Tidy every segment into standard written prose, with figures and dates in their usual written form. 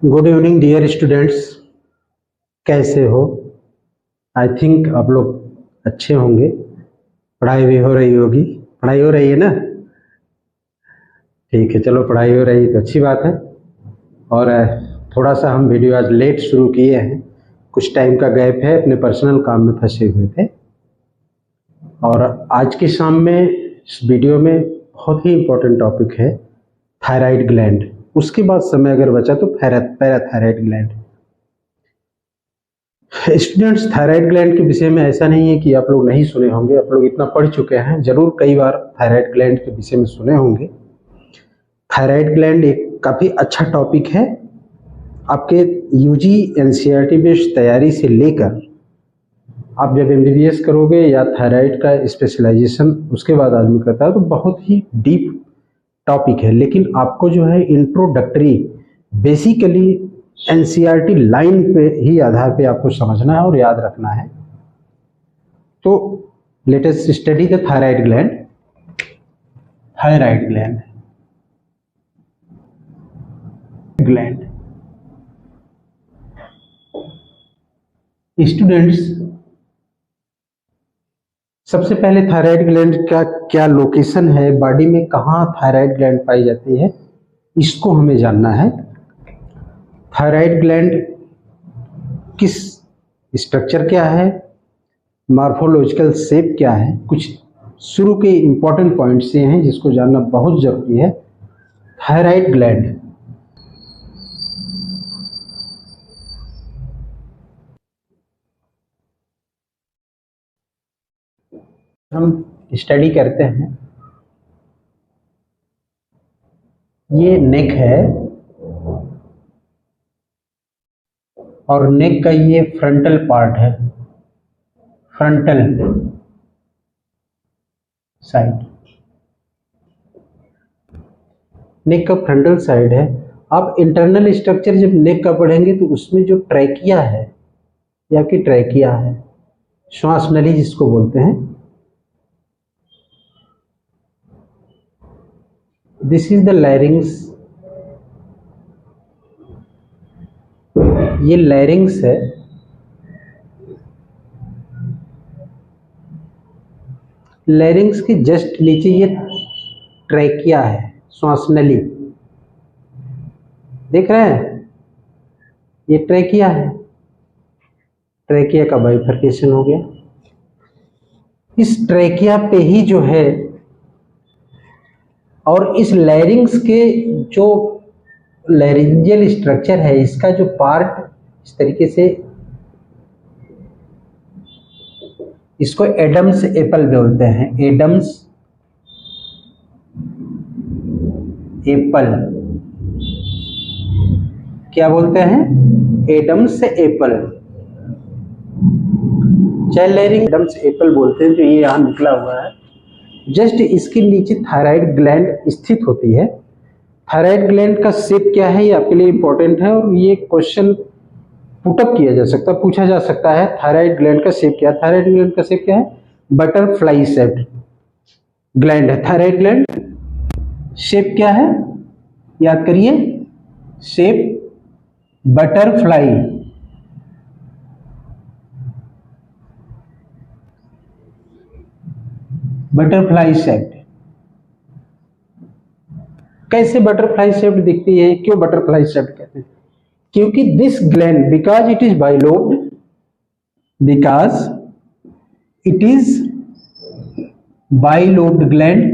Good evening dear students, कैसे हो? I think आप लोग अच्छे होंगे। पढ़ाई भी हो रही होगी। पढ़ाई हो रही है ना? ठीक है, चलो पढ़ाई हो रही है तो अच्छी बात है। और थोड़ा सा हम वीडियो आज लेट शुरू किए हैं, कुछ टाइम का गैप है, अपने पर्सनल काम में फंसे हुए थे। और आज की शाम में इस वीडियो में बहुत ही इम्पोर्टेंट टॉपिक है थायराइड ग्लैंड। उसके बाद समय अगर बचा तो parathyroid gland. Students, thyroid gland के विषय में ऐसा नहीं है कि आप लोग नहीं सुने होंगे, आप लोग इतना पढ़ चुके हैं, जरूर कई बार थायराइड ग्लैंड के विषय में सुने होंगे। थायराइड ग्लैंड एक काफ़ी अच्छा टॉपिक है। आपके यूजी एनसीईआरटी बेस्ड तैयारी से लेकर आप जब एमबीबीएस करोगे या थायराइड का स्पेशलाइजेशन उसके बाद आदमी करता है तो बहुत ही डीप टॉपिक है। लेकिन आपको जो है इंट्रोडक्टरी बेसिकली एनसीईआरटी लाइन पे ही आधार पे आपको समझना है और याद रखना है। तो let us study the thyroid gland. Thyroid gland students, सबसे पहले थायराइड ग्लैंड का क्या लोकेशन है, बॉडी में कहाँ थायराइड ग्लैंड पाई जाती है, इसको हमें जानना है। थायराइड ग्लैंड किस स्ट्रक्चर क्या है, मॉर्फोलॉजिकल शेप क्या है, कुछ शुरू के इंपॉर्टेंट पॉइंट्स ये हैं जिसको जानना बहुत जरूरी है। थायराइड ग्लैंड हम स्टडी करते हैं, ये नेक है और नेक का ये फ्रंटल पार्ट है, फ्रंटल साइड, नेक का फ्रंटल साइड है। आप इंटरनल स्ट्रक्चर जब नेक का पढ़ेंगे तो उसमें जो ट्रैकिया है, या कि ट्रैकिया है, श्वास नली जिसको बोलते हैं, दिस इज द लैरिंग्स। ये लैरिंग्स है, लैरिंग्स के जस्ट नीचे ये ट्रैकिया है, श्वास नली देख रहे हैं, ये ट्रैकिया है। ट्रैकिया का बाइफरकेशन हो गया। इस ट्रैकिया पे ही जो है, और इस लैरिंग्स के जो लैरिंजियल स्ट्रक्चर है, इसका जो पार्ट इस तरीके से, इसको एडम्स एप्पल बोलते हैं, एडम्स एप्पल। क्या बोलते हैं? Adam's apple. Child larynx Adam's apple बोलते हैं, जो ये यहाँ निकला हुआ है। जस्ट इसके नीचे थायराइड ग्लैंड स्थित होती है। थायराइड ग्लैंड का शेप क्या है, ये आपके लिए इंपॉर्टेंट है और ये क्वेश्चन पुटअप किया जा सकता है, पूछा जा सकता है। थायराइड ग्लैंड का शेप क्या है? थायराइड ग्लैंड का शेप क्या है? बटरफ्लाई शेप्ड ग्लैंड है थायराइड ग्लैंड। शेप क्या है? याद करिए, शेप बटरफ्लाई। Butterfly shaped. कैसे बटरफ्लाई शेप्ड दिखती है? क्यों बटरफ्लाई शेप्ड कहते हैं? क्योंकि this gland, because it is bilobed, because it is bilobed gland,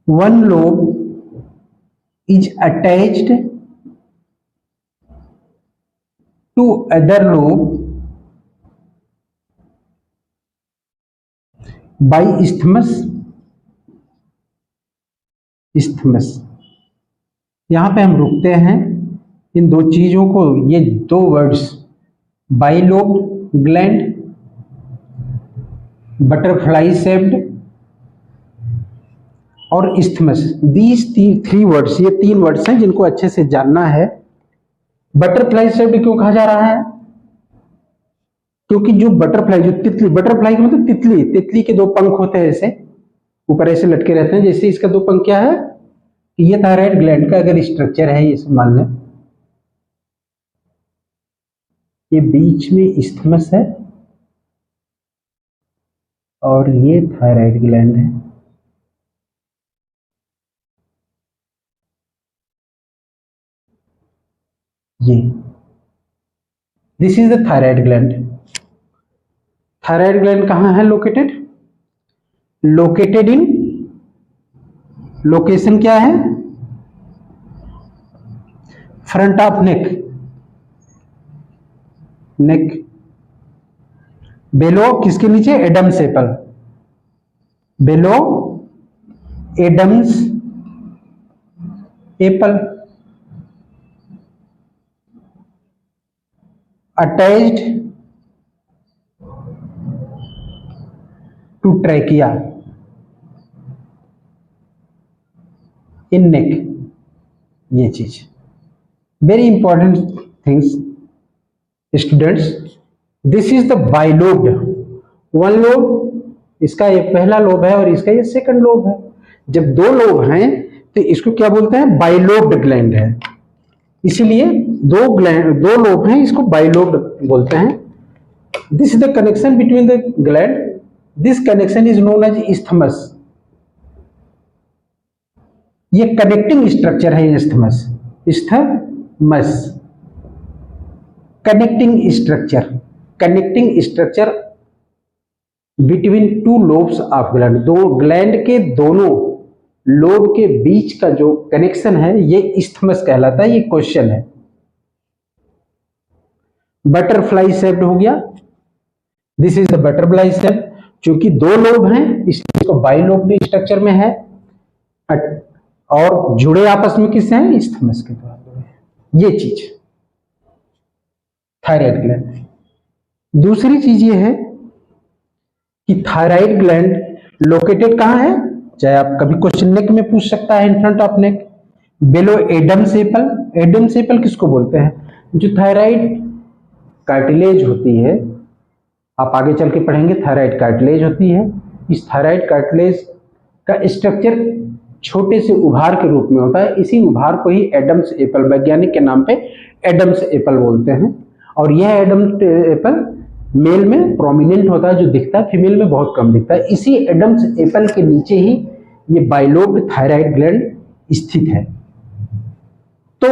one lobe is attached to other lobe by isthmus। isthmus, यहां पे हम रुकते हैं इन दो चीजों को, ये दो words, bilobed gland, butterfly shaped और isthmus। दीज थ्री वर्ड्स, ये तीन वर्ड्स हैं जिनको अच्छे से जानना है। बटरफ्लाई शेप्ड क्यों कहा जा रहा है? क्योंकि जो बटरफ्लाई, जो तितली, बटरफ्लाई का मतलब तितली, तितली के दो पंख होते हैं ऐसे, ऊपर ऐसे लटके रहते हैं। जैसे इसका दो पंख क्या है कि ये थायराइड ग्लैंड का अगर स्ट्रक्चर है, ये मान लें ये बीच में इस्थमस है और ये थायराइड ग्लैंड है। ये this is the thyroid gland. Thyroid gland कहाँ है लोकेटेड? लोकेटेड इन, लोकेशन क्या है? Front of neck, neck below किसके नीचे? Adam's apple, below Adam's apple, attached to trachea in neck. ये चीज very important things students. This is the bilobed, one lobe, इसका ये पहला लोब है और इसका ये सेकंड लोब है। जब दो लोब हैं तो इसको क्या बोलते हैं? बाइलोब्ड ग्लैंड है। इसीलिए दो लोब हैं, इसको बाइलोब्ड बोलते हैं। This is the connection between the gland, this connection is known as isthmus. ये कनेक्टिंग स्ट्रक्चर है isthmus, isthmus connecting structure, connecting structure between two lobes of gland. दो ग्लैंड के दोनों लोब के बीच का जो कनेक्शन है ये इस्थमस कहलाता है। ये क्वेश्चन है। बटरफ्लाई शेप्ड हो गया, this is the butterfly shape. चूंकि दो लोब हैं इसको बाइलोब्ड स्ट्रक्चर में है और जुड़े आपस में किससे हैं? इस्थमस के द्वारा। ये चीज थायराइड ग्लैंड। दूसरी चीज ये है कि थायराइड ग्लैंड लोकेटेड कहां है? चाहे आप कभी क्वेश्चन नेक में पूछ सकता है, in front of neck, below Adam's apple. Adam's apple किसको बोलते हैं? जो थायराइड कार्टिलेज होती है, आप आगे चल के पढ़ेंगे, थायराइड कार्टिलेज होती है। इस थायराइड कार्टिलेज का स्ट्रक्चर छोटे से उभार के रूप में होता है। इसी उभार को ही एडम्स एपल, वैज्ञानिक के नाम पे एडम्स एपल बोलते हैं। और यह एडम्स एपल मेल में प्रोमिनेंट होता है, जो दिखता है, फीमेल में बहुत कम दिखता है। इसी एडम्स एपल के नीचे ही ये बाइलोब्ड थायराइड ग्लैंड स्थित है। तो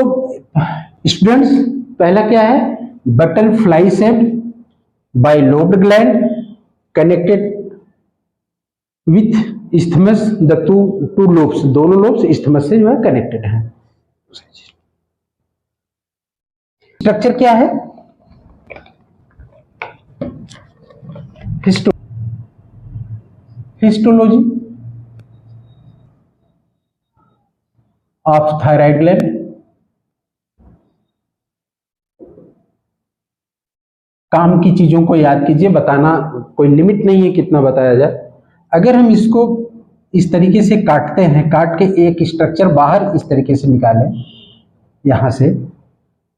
स्टूडेंट्स, पहला क्या है? Butterfly shaped bilobed gland connected with isthmus, the two lobes, दोनों लोब्स इस्थमस से जो है कनेक्टेड हैं। स्ट्रक्चर क्या है? Histology of thyroid gland. काम की चीजों को याद कीजिए, बताना कोई लिमिट नहीं है कितना बताया जाए। अगर हम इसको इस तरीके से काटते हैं, काट के एक स्ट्रक्चर बाहर इस तरीके से निकालें, यहां से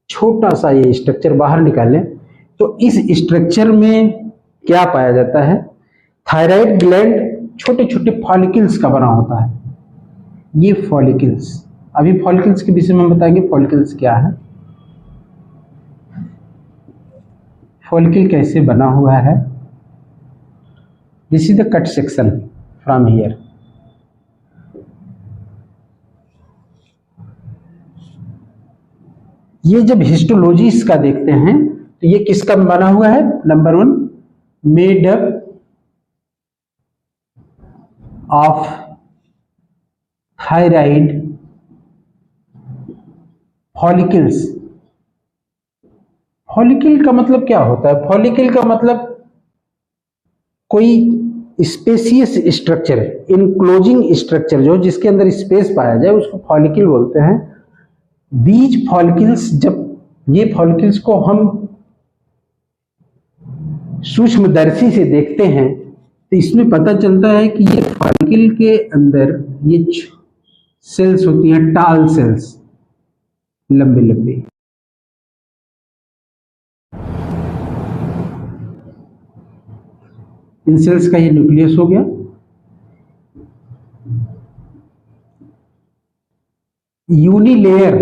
छोटा सा ये स्ट्रक्चर बाहर निकालें, तो इस स्ट्रक्चर में क्या पाया जाता है? थायराइड ग्लैंड छोटे छोटे फॉलिकल्स का बना होता है। ये फॉलिकल्स, अभी फॉलिकल्स के विषय में बताएंगे फॉलिकल्स क्या है, फॉलिकल कैसे बना हुआ है। This is the cut section from here. ये जब हिस्टोलॉजी इसका देखते हैं तो ये किसका बना हुआ है? Number 1, made up of thyroid follicles. Follicle का मतलब क्या होता है? फॉलिकल का मतलब कोई स्पेसियस स्ट्रक्चर, इनक्लोजिंग स्ट्रक्चर, जो जिसके अंदर स्पेस पाया जाए उसको फॉलिकल बोलते हैं। बीज फॉलिकल्स, जब ये फॉलिकल्स को हम सूक्ष्मदर्शी से देखते हैं तो इसमें पता चलता है कि ये फॉलिकल के अंदर ये सेल्स होती हैं, टाल सेल्स, लंबे लंबे। इन सेल्स का ये न्यूक्लियस हो गया। यूनिलेयर,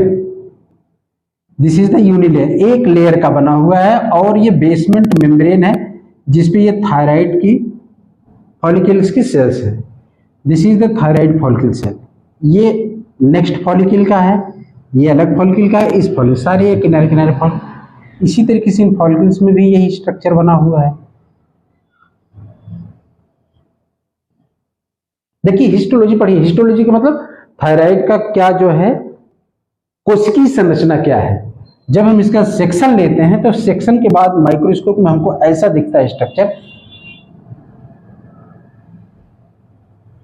दिस इज द यूनिलेयर, एक लेयर का बना हुआ है और ये बेसमेंट मेम्ब्रेन है जिसपे ये थायराइड की फॉलिकल्स की सेल्स है। This is the thyroid follicle cell. ये नेक्स्ट फॉलिकल का है, ये अलग फॉलिकल का है, इस फॉलिकल सारे ये किनारे किनारे फॉलिकल। इसी तरीके से इन फॉलिकल्स में भी यही स्ट्रक्चर बना हुआ है। देखिए हिस्टोलॉजी पढ़िए, हिस्टोलॉजी का मतलब थायराइड का क्या जो है कोशिकीय संरचना क्या है। जब हम इसका सेक्शन लेते हैं तो सेक्शन के बाद माइक्रोस्कोप में हमको ऐसा दिखता है स्ट्रक्चर,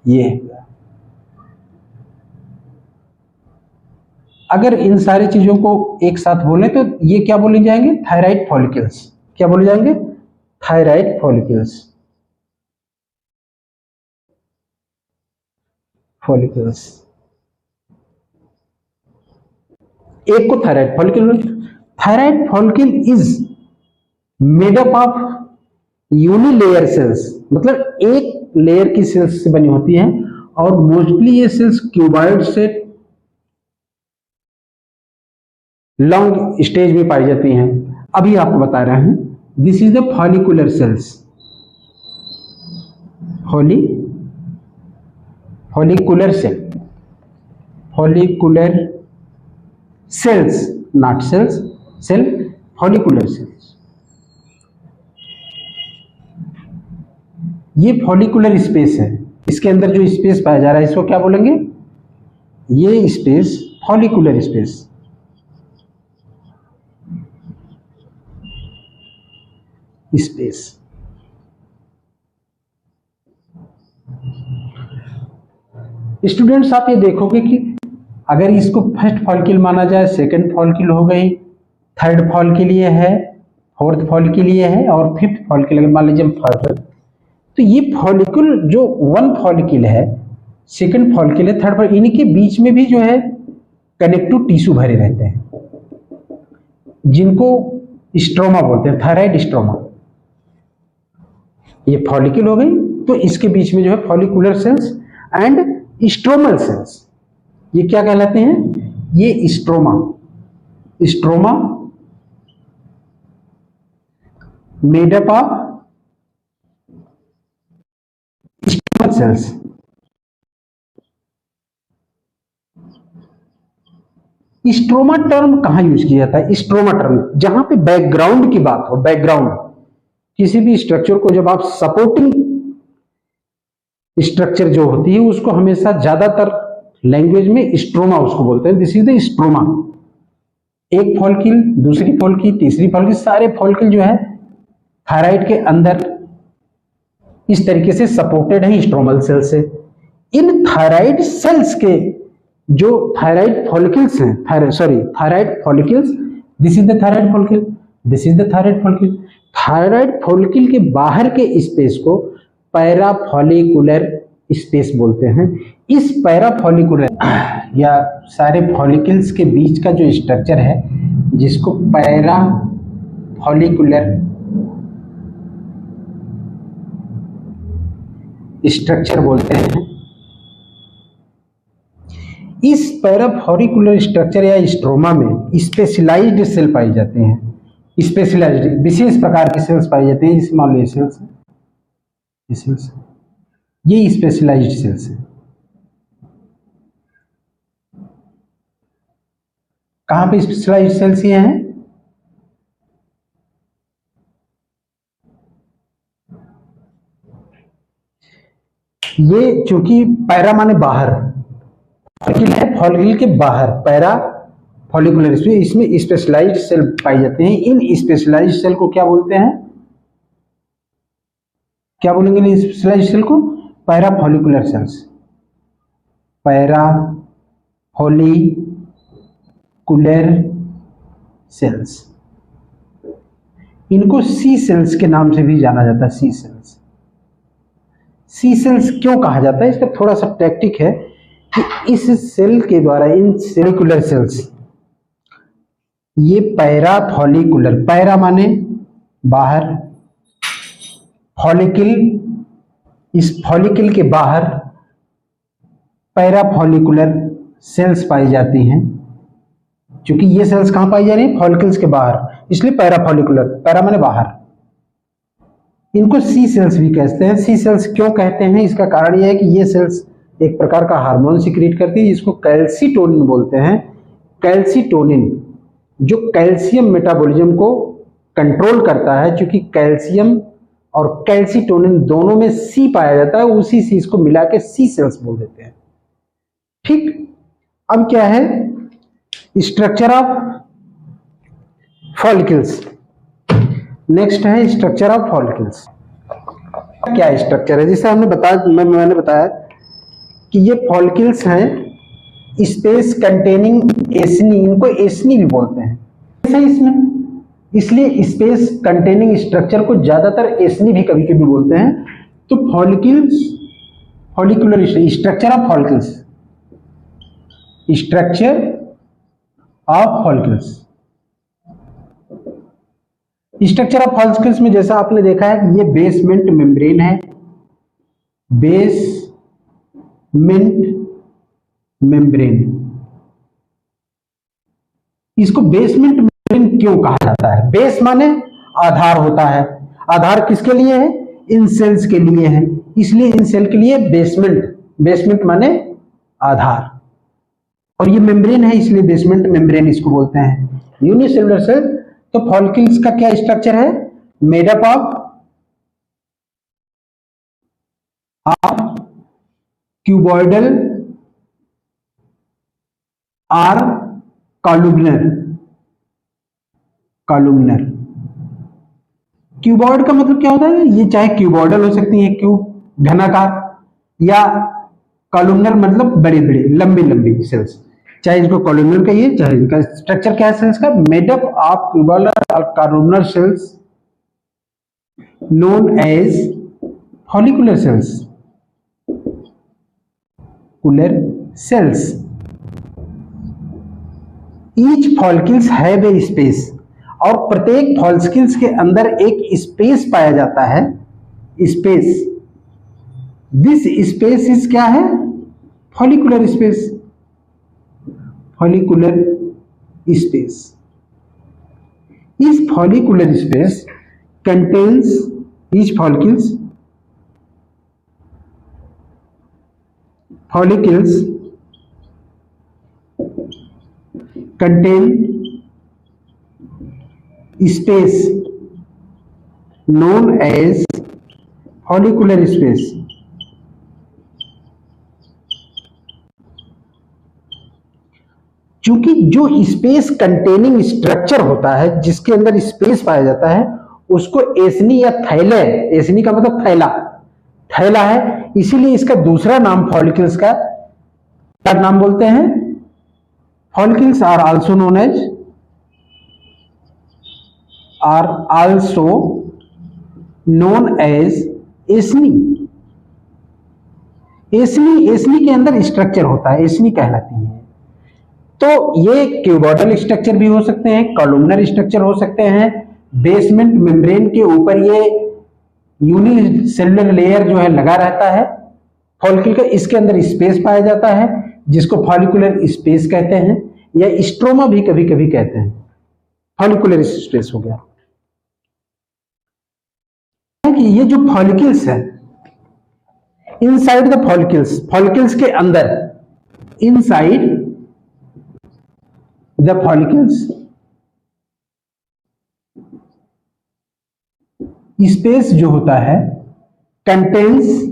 ये। अगर इन सारी चीजों को एक साथ बोले तो ये क्या बोले जाएंगे, थायराइड फॉलिकल्स। क्या बोले जाएंगे, थायराइड फॉलिकल्स, फॉलिकल्स। एक को thyroid follicle, thyroid follicle is made up of unilayer cells, मतलब एक लेयर की सेल्स से बनी होती है और मोस्टली ये सेल्स क्यूबॉइड से लॉन्ग स्टेज में पाई जाती हैं। अभी आपको बता रहे हैं, this is the follicular cells, follicular cell, follicular cells, not cells, cell, follicular cells. ये फॉलिकुलर स्पेस है, इसके अंदर जो स्पेस पाया जा रहा है इसको क्या बोलेंगे, ये space follicular space. Space students, आप ये देखोगे कि अगर इसको फर्स्ट फॉलिकल माना जाए, सेकंड फॉलिकल हो गई, थर्ड फॉलिकल ये है, फोर्थ फॉलिकल ये है और फिफ्थ फॉलिकल अगर मान लीजिए फर्स्ट, तो ये फॉलिकल जो वन फॉलिकल है, सेकंड फॉलिकल है, थर्ड फॉलिकल, इनके बीच में भी जो है कनेक्टिव टिश्यू भरे रहते हैं जिनको स्ट्रोमा बोलते हैं, थायराइड स्ट्रोमा। ये फॉलिकल हो गई, तो इसके बीच में जो है follicular cells and stromal cells, ये क्या कहलाते हैं, ये stroma, stroma made up of stromal cells. Stroma term कहां यूज किया जाता है, स्ट्रोमा टर्म जहां पे बैकग्राउंड की बात हो, बैकग्राउंड किसी भी स्ट्रक्चर को जब आप सपोर्टिंग स्ट्रक्चर जो होती है उसको हमेशा ज्यादातर लैंग्वेज में स्ट्रोमा उसको बोलते हैं। This is the stroma. एक फॉलिकल, दूसरी फॉलिकल, तीसरी फॉलिकल, सारे फॉलिकल जो है थायराइड के अंदर इस तरीके से सपोर्टेड है स्ट्रोमल सेल से। इन थायराइड सेल्स के जो थायराइड फॉलिकल्स हैं, thyroid follicles, this is the thyroid follicle, this is the thyroid follicle. Thyroid follicle के बाहर के स्पेस को पैराफॉलिकुलर स्पेस बोलते हैं। इस पैराफॉलिकुलर या सारे फॉलिकल्स के बीच का जो स्ट्रक्चर है जिसको पैराफॉलिकुलर स्ट्रक्चर बोलते हैं, इस पैराफॉलिकुलर स्ट्रक्चर या स्ट्रोमा में स्पेशलाइज्ड सेल पाई जाते हैं, स्पेशलाइज्ड विशेष प्रकार की सेल्स पाई जाती हैं। जैसे मान लो ये सेल्स, ये स्पेशलाइज्ड सेल्स है। कहां पे स्पेशलाइज्ड सेल्स ये हैं, ये चूंकि पैरा माने बाहर, फॉलिकल है, फॉलिकल के बाहर पैरा फॉलिकुलर स्पेस, इसमें स्पेशलाइज्ड सेल पाई जाते हैं। इन स्पेशलाइज्ड सेल को क्या बोलते हैं, क्या बोलेंगे इन स्पेशलाइज्ड सेल को, पैराफॉलिकुलर सेल्स, पैराफॉलिकुलर सेल्स। इनको सी सेल्स के नाम से भी जाना जाता है, सी सेल्स। सी सेल्स क्यों कहा जाता है, इसका थोड़ा सा टैक्टिक है कि इस सेल के द्वारा, इन सेलिकुलर सेल्स, ये पैराफॉलिकुलर, पैरा माने बाहर, फॉलिकल, इस फॉलिकल के बाहर पैराफॉलिकुलर सेल्स पाई जाती हैं। क्योंकि ये सेल्स कहाँ पाई जा रही है? फॉलिकल्स के बाहर, इसलिए पैराफॉलिकुलर, पैरा माने बाहर। इनको सी सेल्स भी कहते हैं। सी सेल्स क्यों कहते हैं? इसका कारण यह है कि ये सेल्स एक प्रकार का हार्मोन सिक्रीट करती है जिसको कैल्सीटोनिन बोलते हैं। कैल्सीटोनिन जो कैल्शियम मेटाबॉलिज्म को कंट्रोल करता है। क्योंकि कैल्शियम और कैल्सीटोनिन दोनों में सी पाया जाता है, उसी सी को मिला के सी सेल्स बोल देते हैं। ठीक, अब क्या है? Structure of follicles. नेक्स्ट है स्ट्रक्चर ऑफ फॉलिकल्स। क्या स्ट्रक्चर है? जैसे हमने मैंने बताया कि ये फॉलिकल्स हैं स्पेस कंटेनिंग एस्नी, इनको एस्नी भी बोलते हैं। ऐसा इसमें इसलिए स्पेस कंटेनिंग स्ट्रक्चर को ज्यादातर एस्नी भी कभी कभी बोलते हैं। तो follicles, follicular structure of follicles, structure of follicles. Structure of follicles में जैसा आपने देखा है कि ये बेसमेंट मेम्ब्रेन है। बेसमेंट मेम्ब्रेन, इसको बेसमेंट मेम्ब्रेन क्यों कहा जाता है? बेस माने आधार होता है। आधार किसके लिए है? इन सेल्स के लिए है, इसलिए इन सेल के लिए बेसमेंट, बेसमेंट माने आधार, और ये मेम्ब्रेन है इसलिए बेसमेंट मेम्ब्रेन इसको बोलते हैं। Unicellular cell. तो फॉलिकल्स का क्या स्ट्रक्चर है? Made up of cuboidal or columnar. Columnar, cuboid का मतलब क्या होता है? ये चाहे क्यूबॉइडल हो सकती है, क्यूब घनाकार, या कॉलुमनर मतलब बड़ी बड़ी लंबी लंबी सेल्स, चाहे इसको कॉलुमनर कहिए, चाहे इनका स्ट्रक्चर क्या है सेल्स का? मेड अप ऑफ क्यूबॉइडल और columnar cells known as follicular cells. कुलर cells. Each follicles have a space, और प्रत्येक फॉलिकल्स के अंदर एक स्पेस पाया जाता है। स्पेस, दिस स्पेस इज क्या है? Follicular space. Follicular space. इस follicular space contains each follicles contain space known as follicular space। चूंकि जो स्पेस कंटेनिंग स्ट्रक्चर होता है, जिसके अंदर स्पेस पाया जाता है, उसको एस्नी या थैले, एस्नी का मतलब थैला, थैला है, इसीलिए इसका दूसरा नाम फॉलिकल्स का क्या नाम बोलते हैं? Follicles are also known as एस्नी। एस्नी के अंदर स्ट्रक्चर होता है, एस्नी कहलाती है। तो ये क्यूबॉइडल स्ट्रक्चर भी हो सकते हैं, कॉलुमनर स्ट्रक्चर हो सकते हैं। बेसमेंट मेम्ब्रेन के ऊपर ये यूनिसेलुलर लेयर जो है लगा रहता है फॉलिकल का, इसके अंदर स्पेस पाया जाता है जिसको फॉलिकुलर स्पेस कहते हैं, या स्ट्रोमा भी कभी कभी कहते हैं। फॉलिकुलर स्पेस हो गया कि ये जो फॉलिकल्स है, इनसाइड द फॉलिकल्स, फॉलिकल्स के अंदर, इनसाइड द फॉलिकल्स स्पेस जो होता है कंटेन्स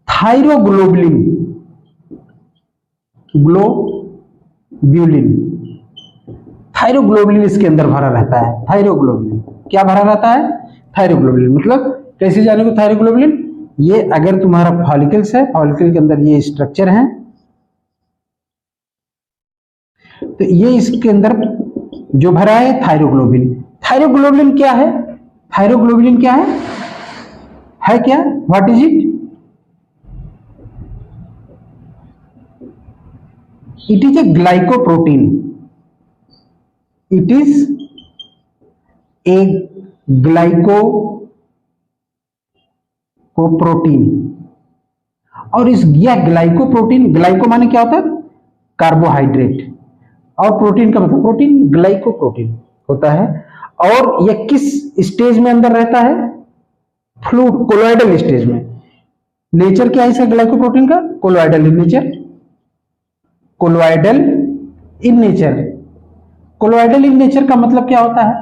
थायरोग्लोबुलिन। ग्लोब्यूलिन, थायरोग्लोबुलिन इसके अंदर भरा रहता है। थायरोग्लोबुलिन क्या भरा रहता है? थायरोग्लोबुलिन। मतलब कैसे जाने को थायरोग्लोबुलिन? ये अगर तुम्हारा फॉलिकल्स है, फॉलिकल के अंदर ये स्ट्रक्चर है, तो ये इसके अंदर जो भरा है थायरोग्लोबुलिन। थायरोग्लोबुलिन क्या है? थायरोग्लोबुलिन क्या है क्या? What is it? It is a glycoprotein. It is a glycoprotein. और इस यह ग्लाइकोप्रोटीन, ग्लाइको माने क्या होता है? कार्बोहाइड्रेट, और प्रोटीन का मतलब प्रोटीन, ग्लाइकोप्रोटीन होता है। और यह किस स्टेज में अंदर रहता है? फ्लूइड, कोलोइडल स्टेज में। नेचर क्या है इसका ग्लाइकोप्रोटीन का? Colloidal in nature, colloidal in nature. Colloidal in nature का मतलब क्या होता है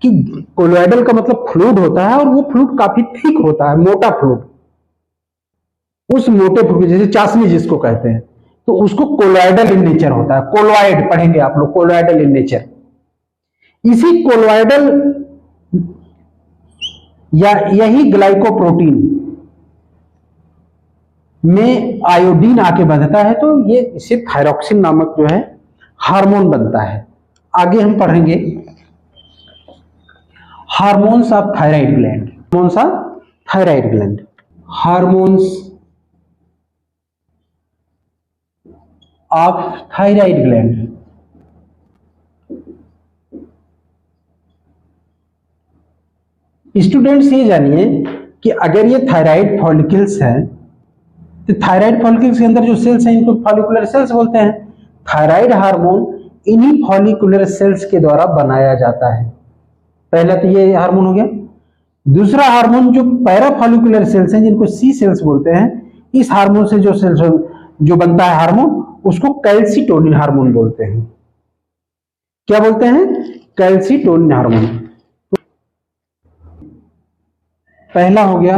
कि कोलोइडल का मतलब फ्लूइड होता है, और वो फ्लूइड काफी थिक होता है, मोटा फ्लूइड। उस मोटे फ्लूइड, जैसे चाशनी जिसको कहते हैं, तो उसको कोलोइडल इन नेचर होता है। कोलोइड पढ़ेंगे आप लोग, कोलोइडल इन नेचर। इसी कोलोइडल या यही ग्लाइकोप्रोटीन में आयोडीन आके बंधता है, तो ये इसे थायरॉक्सिन नामक जो है हार्मोन बनता है। आगे हम पढ़ेंगे hormones of thyroid gland. Hormones of thyroid gland, hormones of thyroid gland. Students ये जानिए कि अगर ये थायराइड फॉलिकल्स हैं, तो थायराइड फॉलिकल्स के अंदर जो सेल्स हैं इनको फॉलिकुलर सेल्स बोलते हैं। थायराइड हार्मोन इन्हीं फॉलिकुलर सेल्स के द्वारा बनाया जाता है। पहला तो ये हार्मोन हो गया। दूसरा हार्मोन जो पैराफॉलिकुलर सेल्स हैं, जिनको सी सेल्स बोलते हैं, इस हार्मोन से जो सेल्स जो बनता है हार्मोन, उसको कैल्सिटोनिन हार्मोन बोलते हैं। क्या बोलते हैं? Calcitonin hormone. पहला हो गया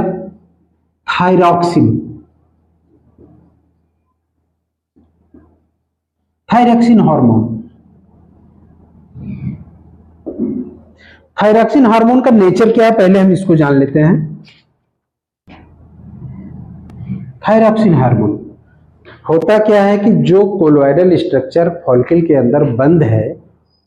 thyroxine, thyroxine hormone. Thyroxine hormone का नेचर क्या है, पहले हम इसको जान लेते हैं। थायरॉक्सिन हार्मोन होता क्या है कि जो कोलोइडल स्ट्रक्चर फॉलिकल के अंदर बंद है,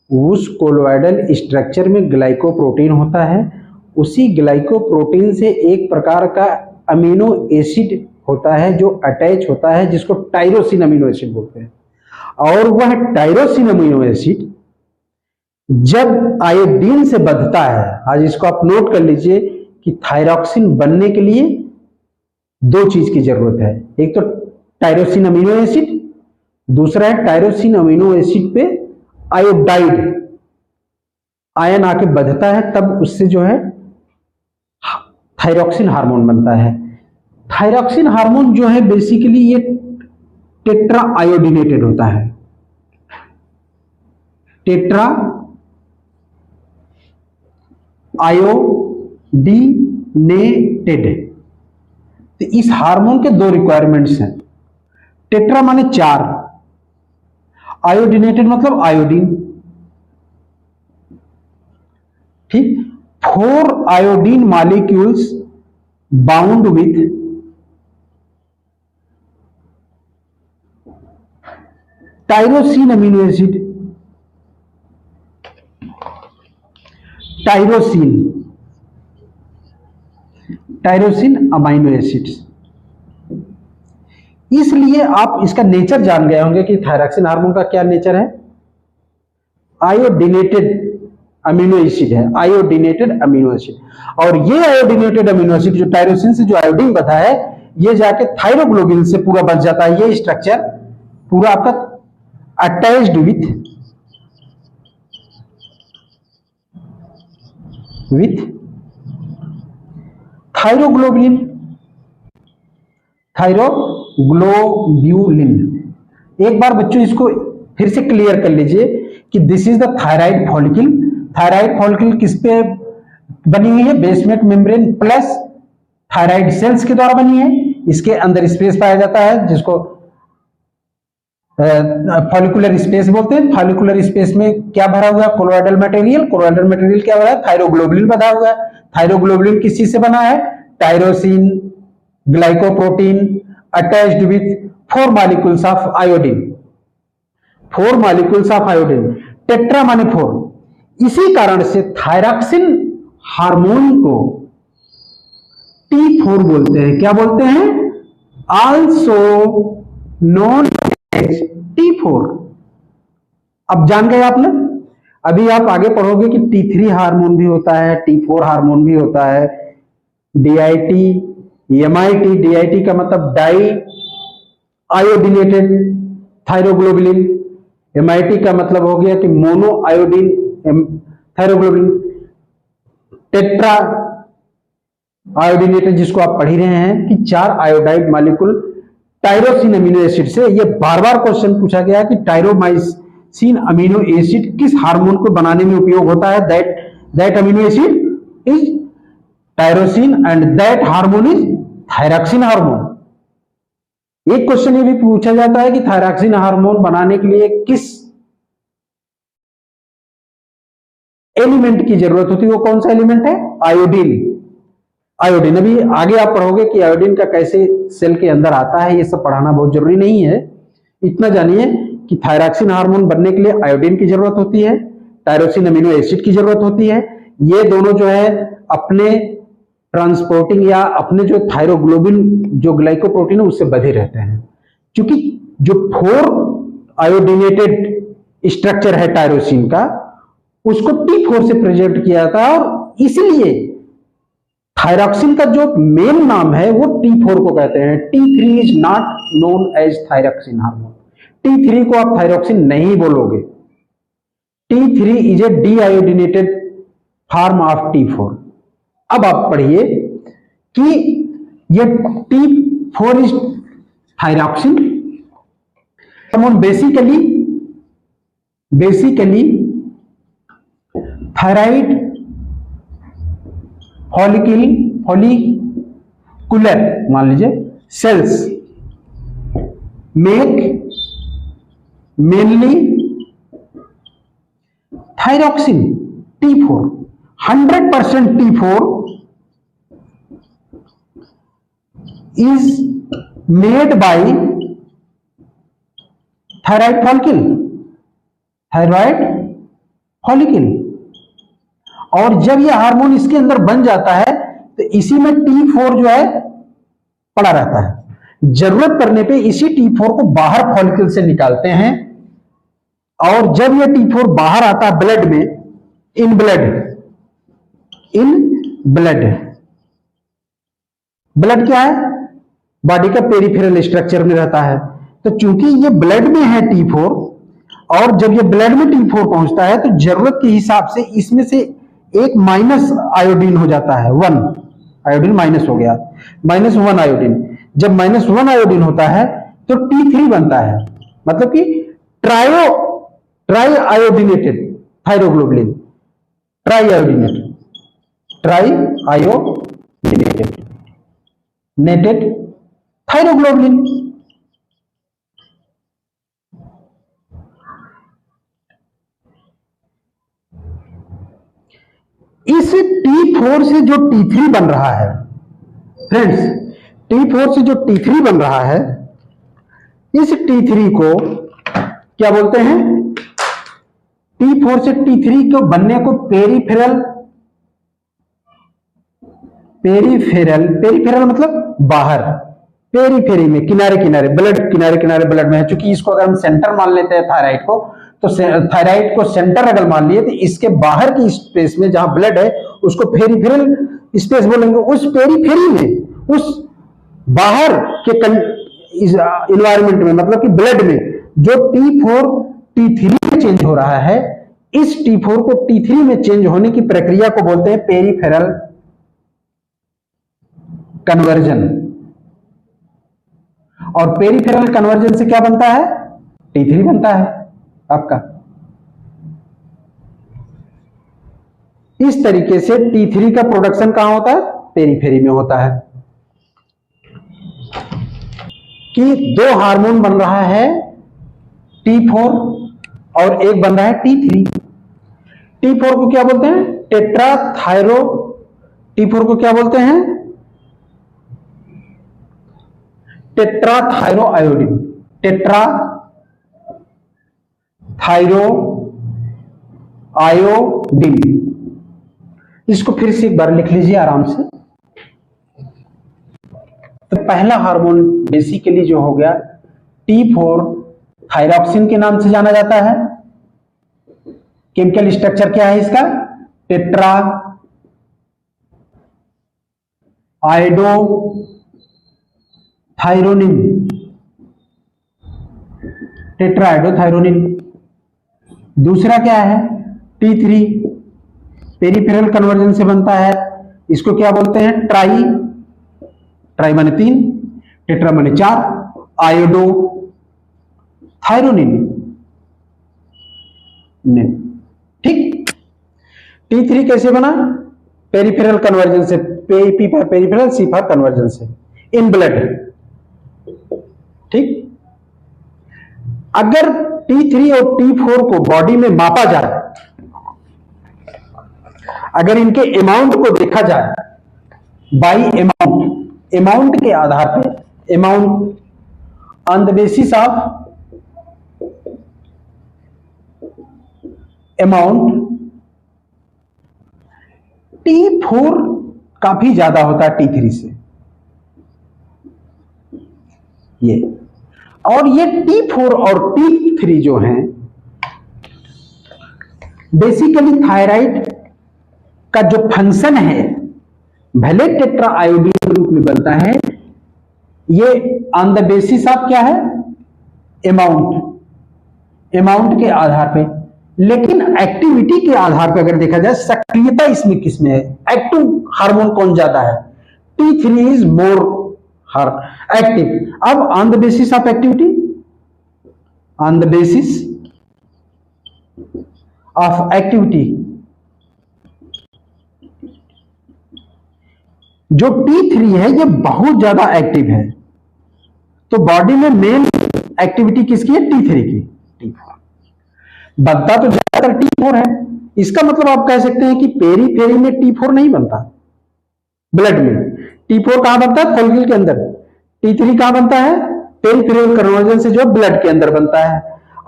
उस कोलोइडल स्ट्रक्चर में ग्लाइकोप्रोटीन होता है। उसी ग्लाइकोप्रोटीन से एक प्रकार का अमीनो एसिड होता है जो अटैच होता है, जिसको टायरोसिन अमीनो एसिड बोलते हैं। और वह टायरोसिन अमीनो एसिड जब आयोडीन से बंधता है, आज इसको आप नोट कर लीजिए कि थायरॉक्सिन बनने के लिए दो चीज की जरूरत है। एक तो टायरोसिन अमीनो एसिड, दूसरा है टायरोसिन अमीनो एसिड पे आयोडाइड आयन आके बंधता है, तब उससे जो है थायरॉक्सिन हार्मोन बनता है। थायरॉक्सिन हार्मोन जो है बेसिकली ये टेट्रा आयोडीनेटेड होता है, टेट्रा आयोडीनेटेड। तो इस हार्मोन के दो रिक्वायरमेंट्स हैं। टेट्रा माने 4, आयोडीनेटेड मतलब आयोडीन, ठीक। 4 iodine molecules bound with tyrosine amino acid, tyrosine amino acids. इसलिए आप इसका नेचर जान गए होंगे कि थायरॉक्सिन हार्मोन का क्या नेचर है। आयोडीनेटेड अमीनो एसिड है, आयोडीनेटेड अमीनो एसिड। और ये आयोडीनेटेड अमीनो एसिड जो टायरोसिन से जो आयोडीन बता है, ये जाके थायरोग्लोबिन से पूरा बच जाता है। ये स्ट्रक्चर पूरा आपका अटैच्ड विथ थायरोग्लोबिन, थायरोग्लोब्यूलिन। एक बार बच्चों इसको फिर से क्लियर कर लीजिए कि this is the thyroid follicle. Thyroid follicle किस पे बनी हुई है? Basement membrane plus thyroid cells के द्वारा बनी है। इसके अंदर स्पेस पाया जाता है जिसको फॉलिकुलर स्पेस बोलते हैं। फॉलिकुलर स्पेस में क्या भरा हुआ है? Colloidal material. कोलोइडल मटेरियल क्या भरा है? थायरोग्लोबुलिन बना हुआ है। थायरोग्लोबुलिन किस चीज से बना है? Tyrosine, glycoprotein attached with 4 molecules of iodine, 4 molecules of iodine. Tetra माने 4। इसी कारण से थायरॉक्सिन हार्मोन को T4 बोलते हैं। क्या बोलते हैं? Also known as T4। अब जान गए आपने। अभी आप आगे पढ़ोगे कि T3 हार्मोन भी होता है, T4 हार्मोन भी होता है, DIT MIT DIT का मतलब डाई आयोडीनेटेड थायरोग्लोबुलिन। MIT का मतलब हो गया कि mono iodine thyroglobulin. Tetra iodinated जिसको आप पढ़ ही रहे हैं कि 4 iodide molecule tyrosine amino acid से। ये बार बार क्वेश्चन पूछा गया कि टायरोमाइसिन अमीनो एसिड किस हार्मोन को बनाने में उपयोग होता है? That amino acid is tyrosine and that hormone is thyroxine hormone. एक क्वेश्चन ये भी पूछा जाता है कि थायरॉक्सिन हार्मोन बनाने के लिए किस एलिमेंट की जरूरत होती है? वो कौन सा एलिमेंट है? आयोडीन। आयोडीन अभी आगे आप पढ़ोगे कि आयोडीन का कैसे सेल के अंदर आता है, ये सब पढ़ाना बहुत जरूरी नहीं है। इतना जानिए कि थायरॉक्सिन हार्मोन बनने के लिए आयोडीन की जरूरत होती है, टायरोसिन अमीनो एसिड की जरूरत होती है। ये दोनों जो है अपने ट्रांसपोर्टिंग या अपने जो थायरोग्लोबिन जो ग्लाइकोप्रोटीन है उससे बंधे रहते हैं। क्योंकि जो 4 आयोडीनेटेड स्ट्रक्चर है टायरोसिन का, उसको T4 से प्रेजेंट किया जाता है और इसलिए थायरॉक्सिन का जो मेन नाम है वो T4 को कहते हैं। T3 is not known as thyroxine hormone. T3 को आप थायरॉक्सिन नहीं बोलोगे। T3 is a deiodinated form of T4। अब आप पढ़िए कि ये T4 is thyroxine hormone. Basically thyroid follicular मान लीजिए cells make mainly thyroxine T4। 100% T4 is made by thyroid follicle। और जब यह हार्मोन इसके अंदर बन जाता है तो इसी में T4 जो है पड़ा रहता है। जरूरत पड़ने पे इसी T4 को बाहर फॉलिकल से निकालते हैं और जब यह T4 बाहर आता है ब्लड में, इन ब्लड क्या है? बॉडी का पेरिफेरल स्ट्रक्चर में रहता है। तो चूंकि ये ब्लड में है T4 और जब ये ब्लड में T4 पहुंचता है तो जरूरत के हिसाब से इसमें से एक माइनस आयोडीन हो जाता है। 1 आयोडीन माइनस हो गया, -1 आयोडीन। जब -1 आयोडीन होता है तो T3 बनता है, मतलब कि try iodinated thyroglobulin. Try iodinated thyroglobulin. इस T4 से जो T3 बन रहा है फ्रेंड्स, T4 से जो T3 बन रहा है, इस T3 को क्या बोलते हैं? T4 से T3 को बनने को पेरिफेरल मतलब बाहर, पेरीफेरी में, किनारे किनारे ब्लड में है। चूंकि इसको अगर हम सेंटर मान लेते हैं थायराइड को, तो थायराइड को सेंटर अगर मान लिए तो इसके बाहर की स्पेस में जहां ब्लड है उसको पेरिफेरल स्पेस बोलेंगे। उस पेरीफेरी में, उस बाहर के इन्वायरमेंट में, मतलब कि ब्लड में जो T4 T3 में चेंज हो रहा है, इस T4 को T3 में चेंज होने की प्रक्रिया को बोलते हैं पेरिफेरल कन्वर्जन। और पेरिफेरल कन्वर्जन से क्या बनता है? T3 बनता है आपका। इस तरीके से T3 का प्रोडक्शन कहां होता है? पेरीफेरी में होता है। कि 2 हार्मोन बन रहा है, T4 और एक बन रहा है T3। T4 को क्या बोलते हैं? T4 को क्या बोलते हैं? टेट्राथायरोआयोडीन। टेट्राथायरोआयोडीन। इसको फिर से एक बार लिख लीजिए आराम से। तो पहला हार्मोन बेसिकली जो हो गया T4 थायरॉक्सिन के नाम से जाना जाता है। केमिकल स्ट्रक्चर क्या है इसका? Tetra iodo thyronine, tetrahydrothyronine. दूसरा क्या है, T3, पेरिफेरल कन्वर्जन से बनता है, इसको क्या बोलते हैं, ट्राई, ट्राई माने 3, टेट्रा माने 4, आयोडो थायरोनिन। ठीक, T3 कैसे बना, पेरिफेरल कन्वर्जन से, P for peripheral, C for conversion से, इन ब्लड। ठीक, अगर T3 और T4 को बॉडी में मापा जाए, अगर इनके अमाउंट को देखा जाए बाई अमाउंट, अमाउंट के आधार पे, amount on the basis of amount, T4 काफी ज्यादा होता है T3 से, ये, और ये T4 और T3 जो हैं बेसिकली थायराइड का जो फंक्शन है, भले टेट्रा आयोडीन के रूप में बनता है, ये ऑन द बेसिस ऑफ क्या है, अमाउंट, अमाउंट के आधार पे, लेकिन एक्टिविटी के आधार पे अगर देखा जाए, सक्रियता इसमें किसमें है, एक्टिव हार्मोन कौन ज्यादा है, T3 इज मोर एक्टिव। अब on the basis of activity, on the basis of activity, जो T3 है ये बहुत ज्यादा एक्टिव है, तो बॉडी में मेन एक्टिविटी किसकी है, T3 की, T4। बनता तो ज्यादातर T4 है, इसका मतलब आप कह सकते हैं कि पेरीफेरी में T4 नहीं बनता, ब्लड में T4 कहां बनता है, फॉलिकल के अंदर, T3 कहां बनता है, पेरिफेरल कन्वर्जन से जो ब्लड के अंदर बनता है।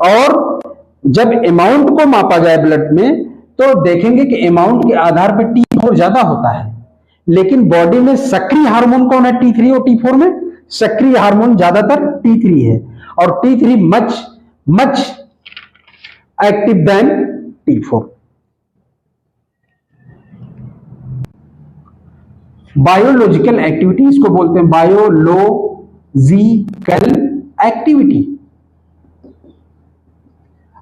और जब अमाउंट को मापा जाए ब्लड में, तो देखेंगे कि अमाउंट के आधार पर T4 ज्यादा होता है, लेकिन बॉडी में सक्रिय हार्मोन कौन है, T3 और T4 में सक्रिय हार्मोन ज्यादातर T3 है, और T3 much active than T4। Biological activity इसको बोलते हैं, बायोलॉजिकल एक्टिविटी।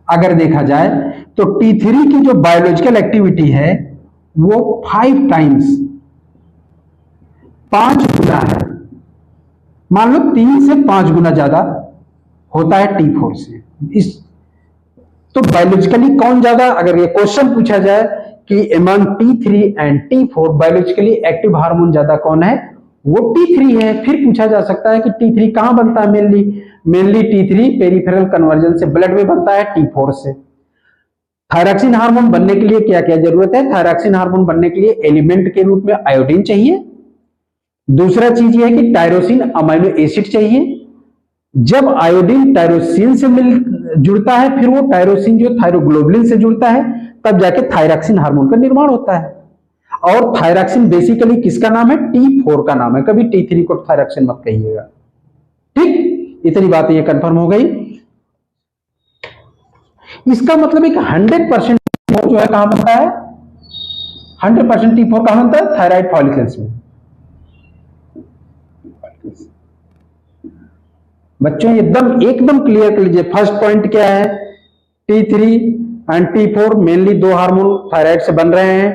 अगर देखा जाए तो T3 की जो बायोलॉजिकल एक्टिविटी है वो 5 टाइम्स, 5 गुना है, मान लो 3 से 5 गुना ज्यादा होता है T4 से। इस तो बायोलॉजिकली कौन ज्यादा, अगर ये क्वेश्चन पूछा जाए कि among T3 and T4 biologically active hormone ज्यादा कौन है, वो T3 है। फिर पूछा जा सकता है कि T3 कहां बनता है, मेनली T3 पेरिफेरल कन्वर्जन से ब्लड में बनता है T4 से। थायरॉक्सिन हार्मोन बनने के लिए क्या क्या जरूरत है, थायरॉक्सिन हार्मोन बनने के लिए एलिमेंट के रूप में आयोडीन चाहिए, दूसरा चीज ये है कि टायरोसिन अमाइनो एसिड चाहिए। जब आयोडीन टायरोसिन से जुड़ता है, फिर वो टायरोसिन जो थायरोग्लोबुलिन से जुड़ता है, तब जाके थायरॉक्सिन हार्मोन का निर्माण होता है। और थायरॉक्सिन बेसिकली किसका नाम है, T4 का नाम है, कभी T3 को थायरॉक्सिन मत कहिएगा। ठीक, इतनी बात ये कंफर्म हो गई। इसका मतलब एक 100% T4 जो है कहां बनता है, 100% T4 कहां बनता है, थायराइड फॉलिकल्स में। बच्चों एकदम क्लियर कर लीजिए। फर्स्ट पॉइंट क्या है, T3 एंड T4 मेनली दो हार्मोन थायराइड से बन रहे हैं।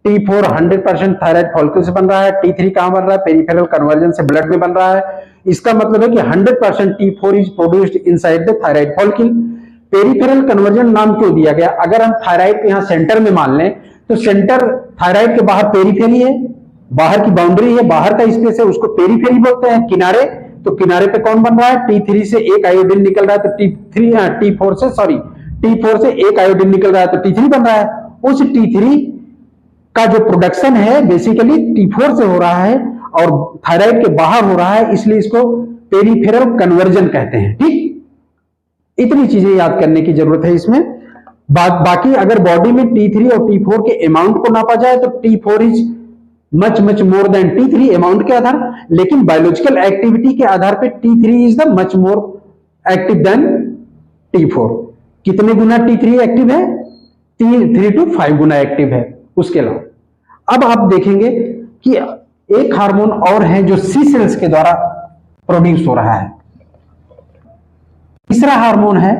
T4 100% थायराइड फॉलिकल से बन रहा है, T3 कहां बन रहा है, पेरिफेरल कन्वर्जन से ब्लड में बन रहा है। इसका मतलब है कि 100% T4 is produced inside the thyroid follicle. Peripheral conversion नाम क्यों दिया गया, अगर हम थायराइड को यहां सेंटर में मान लें तो सेंटर थायराइड के बाहर पेरिफेरी है, बाहर की बाउंड्री है, बाहर का स्पेस है, उसको पेरिफेरी बोलते हैं। किनारे, तो किनारे पे कौन बन रहा है, T3 से एक आयोडीन निकल रहा है, तो T4 से एक आयोडीन निकल रहा है, तो T3 बन रहा है। उस T3 का जो प्रोडक्शन है बेसिकली T4 से हो रहा है और थायराइड के बाहर हो रहा है, इसलिए इसको पेरिफेरल कन्वर्जन कहते हैं। ठीक, इतनी चीजें याद करने की जरूरत है इसमें। बाकी अगर बॉडी में T3 और T4 के अमाउंट को नापा जाए तो T4 is much more than T3 amount के आधार, लेकिन बायोलॉजिकल एक्टिविटी के आधार पे T3 is the much more active than T4। कितने गुना T3 एक्टिव है, 3 to 5 गुना एक्टिव है। उसके अलावा अब आप देखेंगे कि एक हार्मोन और है जो सी सेल्स के द्वारा प्रोड्यूस हो रहा है। तीसरा हार्मोन है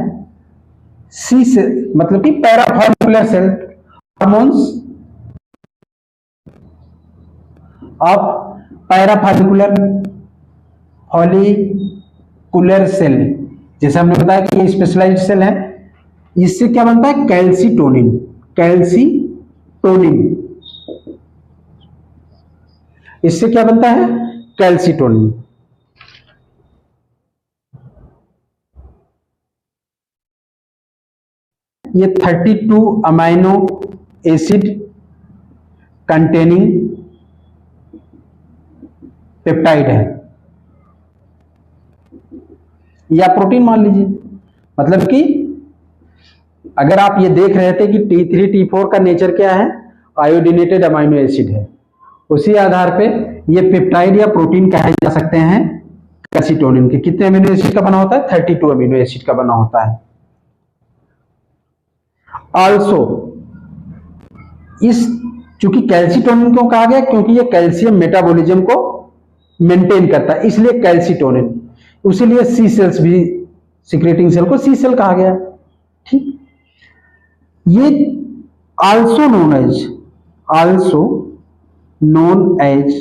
सी से मतलब कि parafollicular cell hormones of parafollicular follicular cell. जैसे हमने बताया कि ये स्पेशलाइज्ड सेल है, इससे क्या बनता है कैल्सीटोनिन। कैल्सीटोनिन इससे क्या बनता है कैल्सीटोनिन। ये 32 अमाइनो एसिड कंटेनिंग पेप्टाइड है, या प्रोटीन मान लीजिए। मतलब कि अगर आप ये देख रहे थे कि T3 T4 का नेचर क्या है, आयोडीनेटेड अमाइनो एसिड है, उसी आधार पे ये पेप्टाइड या प्रोटीन कहे जा सकते हैं कैल्सीटोनिन के। कितने अमीनो एसिड का बना होता है 32 अमीनो एसिड का बना होता है। आल्सो इस चूंकि कैल्सीटोनिन क्यों कहा गया, क्योंकि ये कैल्शियम मेटाबॉलिज्म को मेंटेन करता है, इसलिए कैल्सीटोनिन। उसीलिए सी सेल्स भी सिक्रेटिंग सेल को सी सेल कहा गया। ठीक, ये आल्सो नोन एज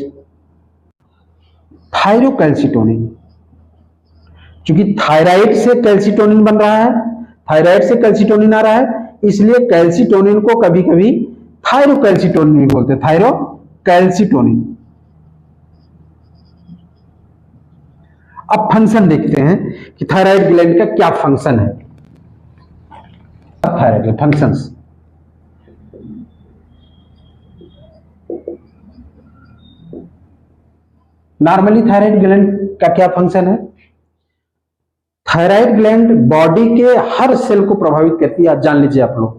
थायरोकैल्सीटोनिन। क्योंकि थायराइड से कैल्सीटोनिन बन रहा है, थायराइड से कैल्सीटोनिन आ रहा है, इसलिए कैल्सीटोनिन को कभी कभी थायरोकैल्सीटोनिन भी बोलते हैं, थायरोकैल्सीटोनिन। अब फंक्शन देखते हैं कि थायराइड ग्लैंड का क्या फंक्शन है। थायराइड के फंक्शंस, नॉर्मली थायराइड ग्लैंड का क्या फंक्शन है। थायराइड ग्लैंड बॉडी के हर सेल को प्रभावित करती है। आप जान लीजिए आप लोग,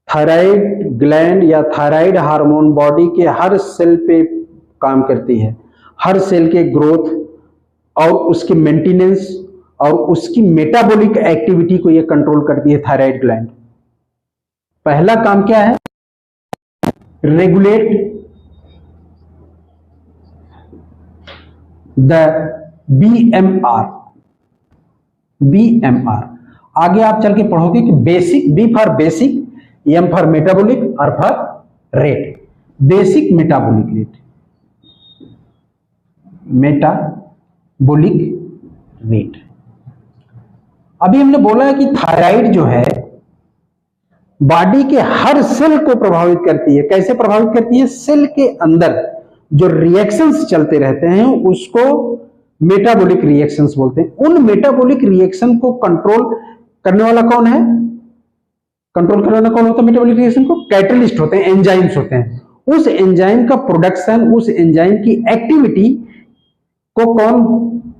थायराइड ग्लैंड या थायराइड हार्मोन बॉडी के हर सेल पे काम करती है। हर सेल के ग्रोथ और उसकी मेंटेनेंस और उसकी मेटाबॉलिक एक्टिविटी को यह कंट्रोल करती है थायराइड ग्लैंड। पहला काम क्या है, रेगुलेट द बीएमआर। आगे आप चल के पढ़ोगे कि basic, B for basic, M for metabolic R for rate. Basic metabolic rate, metabolic rate. अभी हमने बोला है कि थायराइड जो है बॉडी के हर सेल को प्रभावित करती है। कैसे प्रभावित करती है, सेल के अंदर जो रिएक्शंस चलते रहते हैं उसको मेटाबॉलिक रिएक्शंस बोलते हैं। उन मेटाबॉलिक रिएक्शन को कंट्रोल करने वाला कौन है, कंट्रोल करने वाला कौन होता है मेटाबॉलिक रिएक्शन को, कैटलिस्ट होते हैं, एंजाइम्स होते हैं। उस एंजाइम का प्रोडक्शन, उस एंजाइम की एक्टिविटी को कौन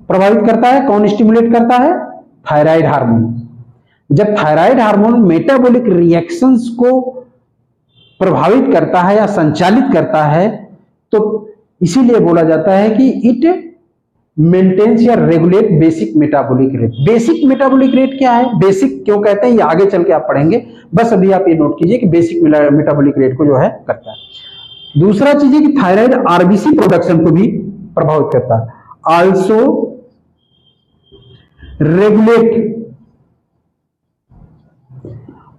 प्रभावित करता है, कौन स्टिमुलेट करता है, थायराइड हार्मोन। जब थायराइड हार्मोन मेटाबॉलिक रिएक्शंस को प्रभावित करता है या संचालित करता है तो इसीलिए बोला जाता है कि इट मेंटेन्स या regulate basic metabolic rate. Basic metabolic rate क्या है, बेसिक क्यों कहते हैं ये आगे चल के आप पढ़ेंगे, बस अभी आप ये नोट कीजिए कि बेसिक मेटाबॉलिक रेट को जो है करता है। दूसरा चीज है कि थायराइड आरबीसी प्रोडक्शन को भी प्रभावित करता है। Also regulate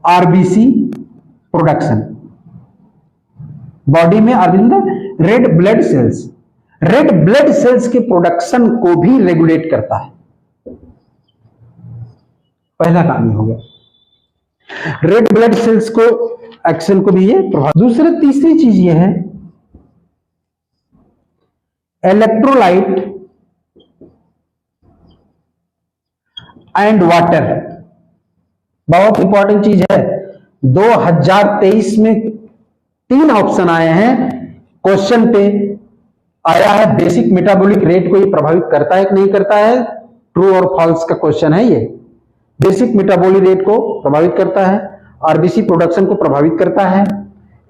RBC production. Body में RBC red blood cells, red blood cells के प्रोडक्शन को भी रेगुलेट करता है। पहला काम ये हो गया, रेड ब्लड सेल्स को एक्शन को भी ये प्रभावित। दूसरी तीसरी चीज ये है इलेक्ट्रोलाइट एंड वाटर। बहुत इंपॉर्टेंट चीज है। 2023 में 3 ऑप्शन आए हैं क्वेश्चन पे, आया है बेसिक मेटाबॉलिक रेट को ये प्रभावित करता है कि नहीं करता है, ट्रू और फॉल्स का क्वेश्चन है ये। बेसिक मेटाबॉलिक रेट को प्रभावित करता है, आरबीसी प्रोडक्शन को प्रभावित करता है,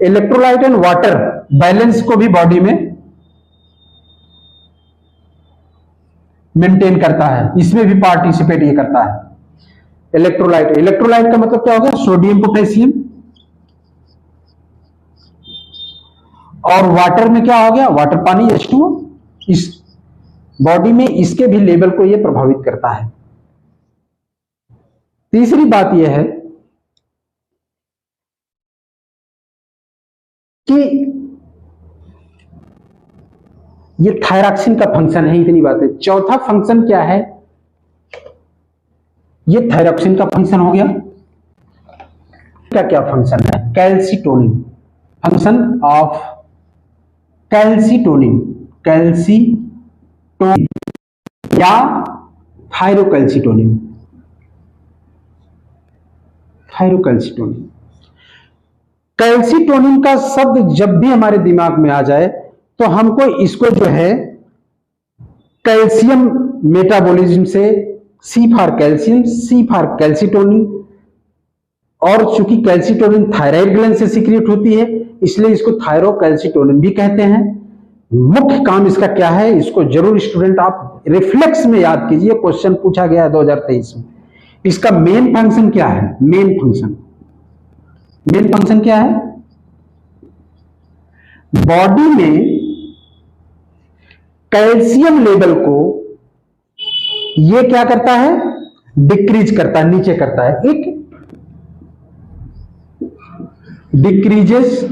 इलेक्ट्रोलाइट एंड वाटर बैलेंस को भी बॉडी में मेंटेन करता है, इसमें भी पार्टिसिपेट ये करता है। इलेक्ट्रोलाइट, इलेक्ट्रोलाइट का मतलब क्या होगा, सोडियम पोटेशियम। और वाटर में क्या हो गया, वाटर पानी H2O। बॉडी में इसके भी लेवल को ये प्रभावित करता है। तीसरी बात यह है कि ये थायरॉक्सिन का फंक्शन है, इतनी बात है। चौथा फंक्शन क्या है, ये थायरॉक्सिन का फंक्शन हो गया। क्या फंक्शन है, calcitonin, function of calcitonin, calcitonin या थायरोकैल्सिटोनिन, थायरोकैल्सिटोनिन। कैल्सिटोनिन का शब्द जब भी हमारे दिमाग में आ जाए तो हमको इसको जो है कैल्शियम मेटाबॉलिज्म से, C for calcium, C for calcitonin, और चूंकि कैल्सिटोनिन थायराइड ग्लैंड से सीक्रेट होती है इसलिए इसको थायरोकैल्सिटोनिन भी कहते हैं। मुख्य काम इसका क्या है, इसको जरूर स्टूडेंट आप रिफ्लेक्स में याद कीजिए, क्वेश्चन पूछा गया है 2023 में। इसका मेन फंक्शन क्या है, मेन फंक्शन, मेन फंक्शन क्या है, बॉडी में कैल्शियम लेवल को ये क्या करता है, डिक्रीज करता है, नीचे करता है। एक डिक्रीजेस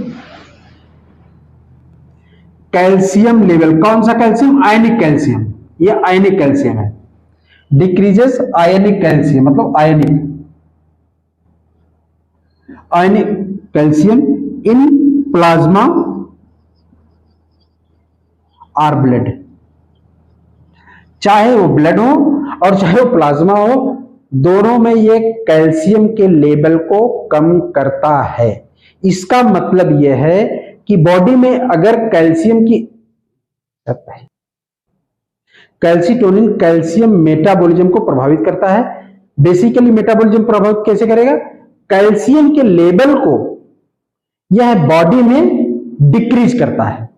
कैल्शियम लेवल, कौन सा कैल्शियम, आयनिक कैल्शियम, ये आयनिक कैल्शियम है। डिक्रीजेस आयनिक कैल्शियम मतलब आयनिक, आयनिक कैल्शियम इन प्लाज्मा और ब्लड, चाहे वो ब्लड हो और चाहे वो प्लाज्मा हो, दोनों में ये कैल्शियम के लेवल को कम करता है। इसका मतलब यह है कि बॉडी में अगर कैल्शियम की, कैल्सिटोनिन कैल्शियम मेटाबॉलिज्म को प्रभावित करता है। बेसिकली मेटाबॉलिज्म प्रभावित कैसे करेगा, कैल्शियम के लेवल को यह बॉडी में डिक्रीज करता है।